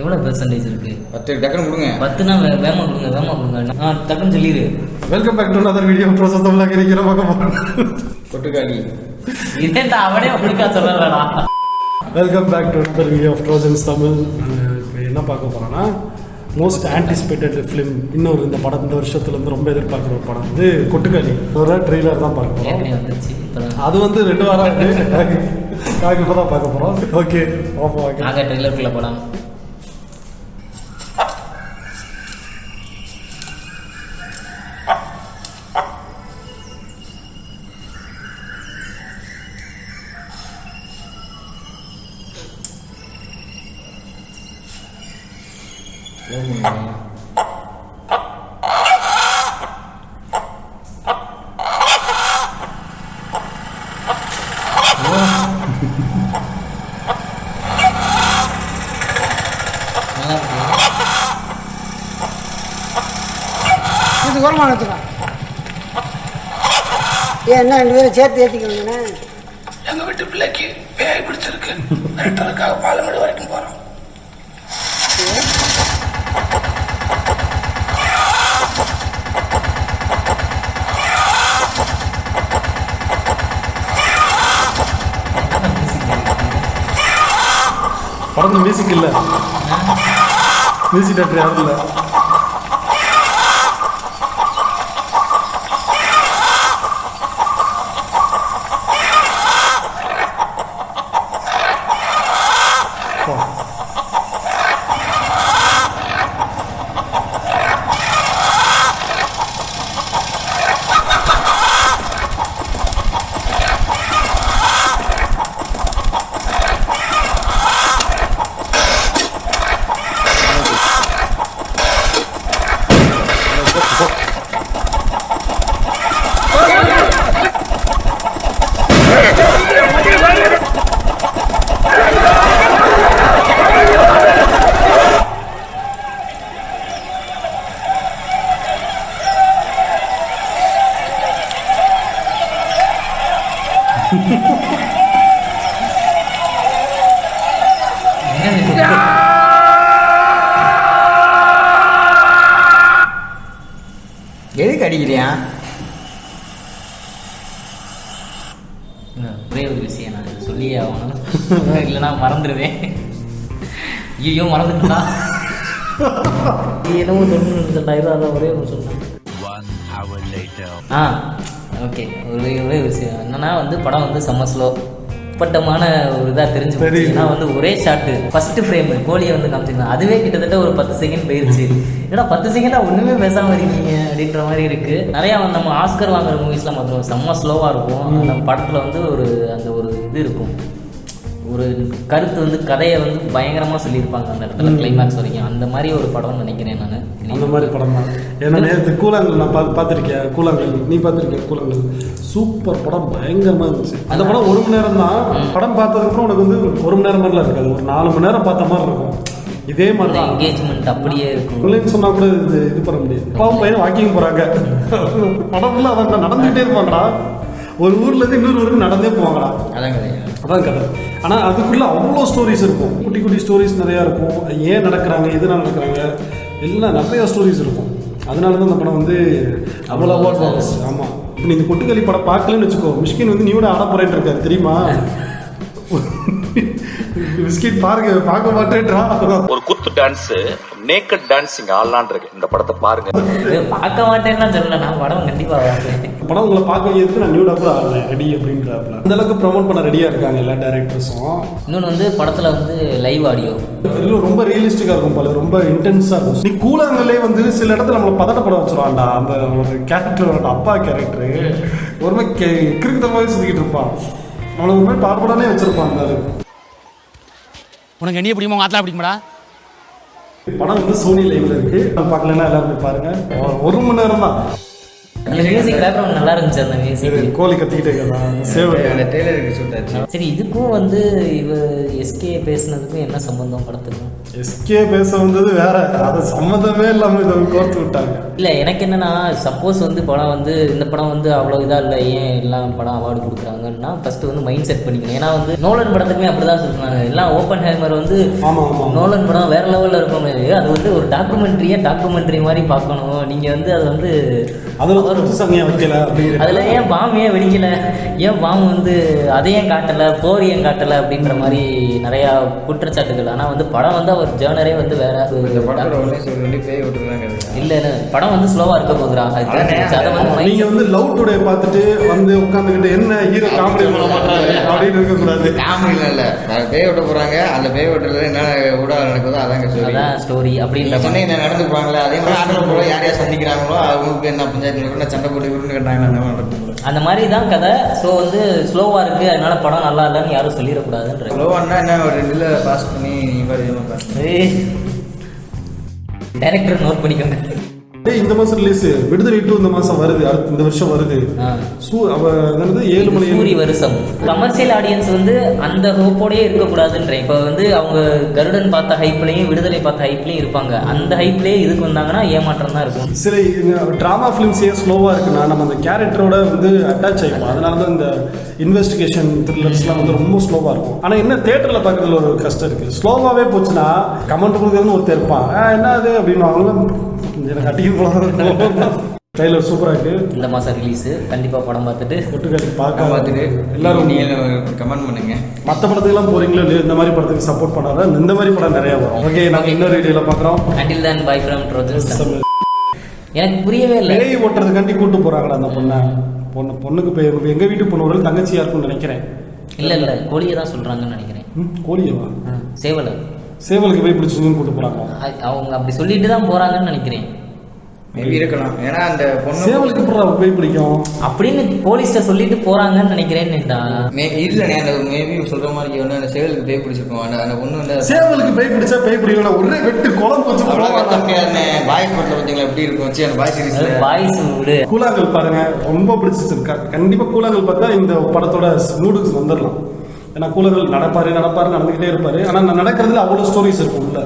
எவ்வளோ பெர்சன்டேஜ் இருக்கு? 10 டக்குன்னு கொடுங்க. 10னா வேகமாக கொடுங்க. டக்குன்னு சொல்லிடு. Welcome back to another video. ப்ரோசஸ் தமிழாக இருக்கிற பக்கம் கொட்டுக்காளி இதேண்டா அவனே அப்படிக்கா சொல்லலடா. Welcome back to another video of Trojans Tamil. இப்போ என்ன பார்க்க போகிறோன்னா மோஸ்ட் ஆன்டிசிபேட்டட் ஃபிலிம், இன்னொரு இந்த படம் இந்த வருஷத்துலேருந்து ரொம்ப எதிர்பார்க்குற ஒரு படம் வந்து கொட்டுக்காளி. ஒரு ட்ரெய்லர் தான் பார்க்க போகிறோம். அது வந்து 2 வாரம் ஆகுது. நாங்கள் இப்போ தான் பார்க்க போகிறோம். ஓகே பார்ப்போம். நாங்கள் ட்ரெய்லருக்குள்ள படம் இது கோரமான வச்சுக்கலாம். என்ன 2 பேரும் சேர்த்து ஏற்றிக்கணுங்கண்ணே. எங்கள் வீட்டு பிள்ளைக்கு பேய் பிடிச்சிருக்கு. மிரட்டலுக்காக பாலமேடு வரைக்கும் போகிறோம். படத்தில் மியூசிக் இல்லை, மியூசிக் டாக்டர் யாரும் இல்லை. எதுக்கு அடிக்கிறியா? ஒரே ஒரு விஷயம் நான் இதை சொல்லியே ஆகணும், இல்லைன்னா மறந்துடுவேன். ஐயோ மறந்துட்டா. என்னமோ சொல்லணும், அதான் ஒரே ஒன்று சொன்னேன். ஓகே, ஒரே விஷயம் என்னன்னா வந்து படம் வந்து செம்ம ஸ்லோ பட்டமான ஒரு இதாக தெரிஞ்சு போச்சு. ஏன்னா வந்து ஒரே ஷாட்டு ஃபர்ஸ்ட் ஃப்ரேமு கோழியை வந்து காமிச்சிருந்தேன், அதுவே கிட்டத்தட்ட ஒரு 10 செகண்ட் போயிருச்சு. ஏன்னா 10 செகண்டாக ஒன்றுமே பேசாமல் இருக்கீங்க அப்படின்ற மாதிரி இருக்குது. நிறையா நம்ம ஆஸ்கர் வாங்குற மூவிஸ்லாம் பார்த்துருவோம், செம்ம ஸ்லோவாக இருக்கும். அந்த படத்தில் வந்து அந்த ஒரு இது இருக்கும், ஒரு கருத்து வந்து கதையை வந்து பயங்கரமாக சொல்லியிருப்பாங்க அந்த இடத்துல கிளைமேக்ஸ் வரைக்கும். அந்த மாதிரி ஒரு படம்னு நினைக்கிறேன் நான். அந்த மாதிரி படம் தான். ஏன்னா நேற்று கூழாங்கல் நான் பார்த்துருக்கேன். கூழாங்கல் நீ பார்த்துருக்கேன்? கூழாங்கல் சூப்பர் படம், பயங்கரமாக இருந்துச்சு. அந்த படம் 1 மணி நேரம் தான். படம் பார்த்ததுக்கப்புறம் உனக்கு வந்து 1 மணி நேரம் மாதிரிலாம் இருக்காது, ஒரு 4 மணி நேரம் பார்த்த மாதிரி இருக்கும். இதே மாதிரி தான் என்கேஜ்மெண்ட் அப்படியே இருக்கும். பிள்ளைன்னு சொன்னால் கூட இது பண்ண முடியாது. அப்பாவும் பையன் வாக்கிங் போகிறாங்க, படம் ஃபுல்லாக அதான் நடந்துகிட்டே இருப்பாங்கடா. ஒரு ஊர்லேருந்து இன்னொரு ஊருக்கு நடந்தே போவாங்கடா. அதான் கதை. ஆனால் அதுக்குள்ளே அவ்வளோ ஸ்டோரிஸ் இருக்கும், குட்டி குட்டி ஸ்டோரிஸ் நிறையா இருக்கும். ஏன் நடக்கிறாங்க, எதனால் நடக்கிறாங்க, எல்லாம் நிறைய ஸ்டோரிஸ் இருக்கும். அதனால தான் அந்த படம் வந்து அவ்வளோ அவார்ட் வாங்குச்சு. ஆமாம், இப்போ நீங்கள் கொட்டுக்காளி படம் பார்க்கலன்னு வச்சுக்கோ, மிஷ்கின் வந்து நீயோட ஆட போறேன்னு இருக்காரு தெரியுமா? மிஷ்கின் பாருங்க, பார்க்க மாட்டேன்றா. ஒரு குத்து டான்ஸ், நேக்கட் டான்ஸிங் ஆடலான் இருக்கு. இந்த படத்தை பாருங்க. பார்க்க மாட்டேன்னா சொல்லல, நான் படம் கண்டிப்பாக படம் உங்களை பார்க்க வைக்கிறதுக்கு நான் நியூடாக கூட ஆடல ரெடி அப்படின்றாப்புல. அந்த அளவுக்கு ப்ரமோட் பண்ண ரெடியாக இருக்காங்க எல்லா டேரக்டர்ஸும். இன்னொன்று வந்து படத்தில் வந்து லைவ் ஆடியோ எல்லாம் ரொம்ப ரியலிஸ்டிக்காக இருக்கும் போல, ரொம்ப இன்டென்ஸாக இருக்கும். நீ கூழாங்கல்லே வந்து சில இடத்துல நம்மளை பதட்டப்பட வச்சுருவான்டா. அந்த ஒரு கேரக்டரோட அப்பா கேரக்டரு ஒரு மாதிரி கிறுக்குத்தமாகவே சுற்றிக்கிட்டு இருப்பான். அவனை ஒரு மாதிரி பார்ப்படானே வச்சிருப்பான். அந்த உனக்கு என்ன பிடிக்குமா, உங்க ஆத்தா பிடிக்குமாடா? படம் வந்து சோனி லைவ்ல இருக்கு, பார்க்கலன்னா எல்லாருமே பாருங்க. 1 மணி நேரம் தான். அந்த மியூசிக் பேக்ரவுண்ட் நல்லா இருந்துச்சு. அந்த மியூசிக் கோழி கத்திக்கிட்டே அந்த டெய்லருக்கு ஷூட் ஆச்சு. சரி, இதுக்கும் வந்து இவ எஸ்கே பேசுனதுக்கும் என்ன சம்பந்தம் படத்துக்கும்? எஸ்கே பேச வந்தது வேற, அது சம்மந்தமே இல்லாம இதை கோர்த்து விட்டாங்க. இல்லை, எனக்கு என்னன்னா சப்போஸ் வந்து படம் வந்து இந்த படம் வந்து அவ்வளோ இதாக இல்லை, ஏன் எல்லாம் படம் அவார்டு கொடுக்குறாங்கன்னா ஃபர்ஸ்ட் வந்து மைண்ட் செட் பண்ணிக்கணும். ஏன்னா வந்து நோலன் படத்துக்குமே அப்படி தான் சொல்லுவாங்க. எல்லாம் ஓப்பன் ஹேமர் வந்து நோலன் படம் வேற லெவலில் இருக்கும். அது வந்து ஒரு டாக்குமெண்ட்ரி மாதிரி பார்க்கணும். நீங்கள் வந்து அதை வந்து அதில் ஒரு புதுசாக வைக்கல அப்படிங்கிற, அதில் ஏன் பாம் ஏன் வெடிக்கலை, ஏன் பாம் வந்து அதையும் காட்டலை, போர் ஏன் காட்டலை அப்படின்ற மாதிரி நிறையா குற்றச்சாட்டுகள். ஆனால் வந்து படம் வந்து அவர் ஜேர்னரே வந்து வேற இல்லை, படம் வந்து ஸ்லோவாக இருக்க போகுதுறாங்க. அதை வந்து நீங்கள் வந்து லவ் டுடே பார்த்துட்டு வந்து உட்காந்துக்கிட்டு என்ன ஹீரோ காமெடி பண்ண மாட்டாங்க அப்படின்னு இருக்கக்கூடாது. காமெடி இல்லை, பேய் ஓட்ட போகிறாங்க, அந்த பேய் ஓட்டுறது என்ன ஊடாக நடக்குதோ அதான் ஸ்டோரி அப்படின்ற சொன்ன என்ன நடந்து போகிறாங்களே அதே மாதிரி ஆட்டில் போல யார் யார் சந்திக்கிறாங்களோ அவங்களுக்கு என்ன பஞ்சாயத்து சண்டை போட்டு விருந்து கட்டாங்க அந்த மாதிரி தான் கதை. ஸோ வந்து ஸ்லோவாக இருக்குது, அதனால படம் நல்லா இல்லைன்னு யாரும் சொல்லிடக்கூடாதுன்ற. ஸ்லோவானா என்ன ஒரு ரெண்டில் பாஸ் பண்ணி டைரக்டர் நோட் பண்ணிக்கோங்க. இந்த மாசம் ரிலீஸ் விடுதலை 2 இந்த மாசம் வருது, அடுத்த இந்த வருஷம் வருது. 7 மணி சூரி வருஷம். கமர்ஷியல் ஆடியன்ஸ் வந்து அந்த ஹோப்போடயே இருக்கக்கூடாதுன்ற. இப்போ வந்து அவங்க கருடன் பார்த்த ஹைப்லையும் விடுதலை பார்த்த ஹைப்லையும் இருப்பாங்க. அந்த ஹைப்லேயே இதுக்கு வந்தாங்கன்னா ஏமாற்றம் தான் இருக்கும். சில ட்ராமா ஃபிலிம்ஸே ஸ்லோவாக இருக்குன்னா நம்ம அந்த கேரக்டரோட வந்து அட்டாச் ஆகிப்போம். அதனால தான் இந்த இன்வெஸ்டிகேஷன் த்ரில்லர்ஸ்லாம் வந்து ரொம்ப ஸ்லோவாக இருக்கும். ஆனால் என்ன தேட்டரில் பார்க்குறதுல ஒரு கஷ்டம் இருக்குது. ஸ்லோவாகவே போச்சுன்னா கமெண்ட் கொடுக்குறதுன்னு ஒருத்தர் இருப்பான், என்ன அது அப்படின்னு அவங்களும் எனக்கு அட்டிக்கு போகலாம். ட்ரைலர் சூப்பராக இருக்குது. இந்த மாதம் ரிலீஸ். கண்டிப்பாக படம் பார்த்துட்டு ஒட்டுக்காட்டி பார்த்துட்டு எல்லாரும் கமெண்ட் பண்ணுங்க. மற்ற படத்துக்கெல்லாம் போகிறீங்களோ இல்லையோ இந்த மாதிரி படத்துக்கு சப்போர்ட் பண்ணாத, இந்த மாதிரி படம் நிறையா வரும். ஓகே, நாங்கள் இன்னொரு வீடியோவில் பார்க்குறோம். Until then, bye from Trojans. எனக்கு புரியவே இல்லை. பேய் ஓட்டுறதுக்காண்டி கூப்பிட்டு போகிறாங்களா அந்த பொண்ணுக்கு பேர் எங்கள் வீட்டு பொண்ணு ஒரு தங்கச்சியாக இருக்கும்னு நினைக்கிறேன். இல்லை கோழியை தான் சொல்கிறாங்கன்னு நினைக்கிறேன். கோழியவா? சேவலுக்கு போய் பிடிச்சிங்கன்னு கூப்பிட்டு போகிறாங்க. அவங்க அப்படி சொல்லிட்டு தான் போகிறாங்கன்னு நினைக்கிறேன். மேபி இருக்கலாம். ஏன்னா அந்த பொண்ணு சேவலுக்கு போய் பிடிக்கும் அப்படின்னு போலீஸ்ட சொல்லிட்டு போறாங்கன்னு நினைக்கிறேன். இல்ல அந்த மேபி சொல்ற மாதிரி வந்து அந்த சேவலுக்கு பேய் பிடிச்சிருக்கோம். அந்த பொண்ணு வந்து சேவலுக்கு பேய் பிடிச்சா பேய் பிடிக்கணும், ஒரே வெட்டு குழம்பு வச்சு பாய்ஸ் படத்துல பார்த்தீங்களா எப்படி இருக்கும்? அந்த பாய் சீரிஸ்ல பாய்ஸ் மூடு கூழாங்கல் பாருங்க, ரொம்ப பிடிச்சிருக்கு. கண்டிப்பா கூழாங்கல் பார்த்தா இந்த படத்தோட மூடுக்கு வந்துடலாம். ஏன்னா கூழாங்கல் நடப்பாரு நடந்துகிட்டே இருப்பாரு. ஆனா நடக்கிறதுல அவ்வளவு ஸ்டோரிஸ் இருக்கும் உள்ள.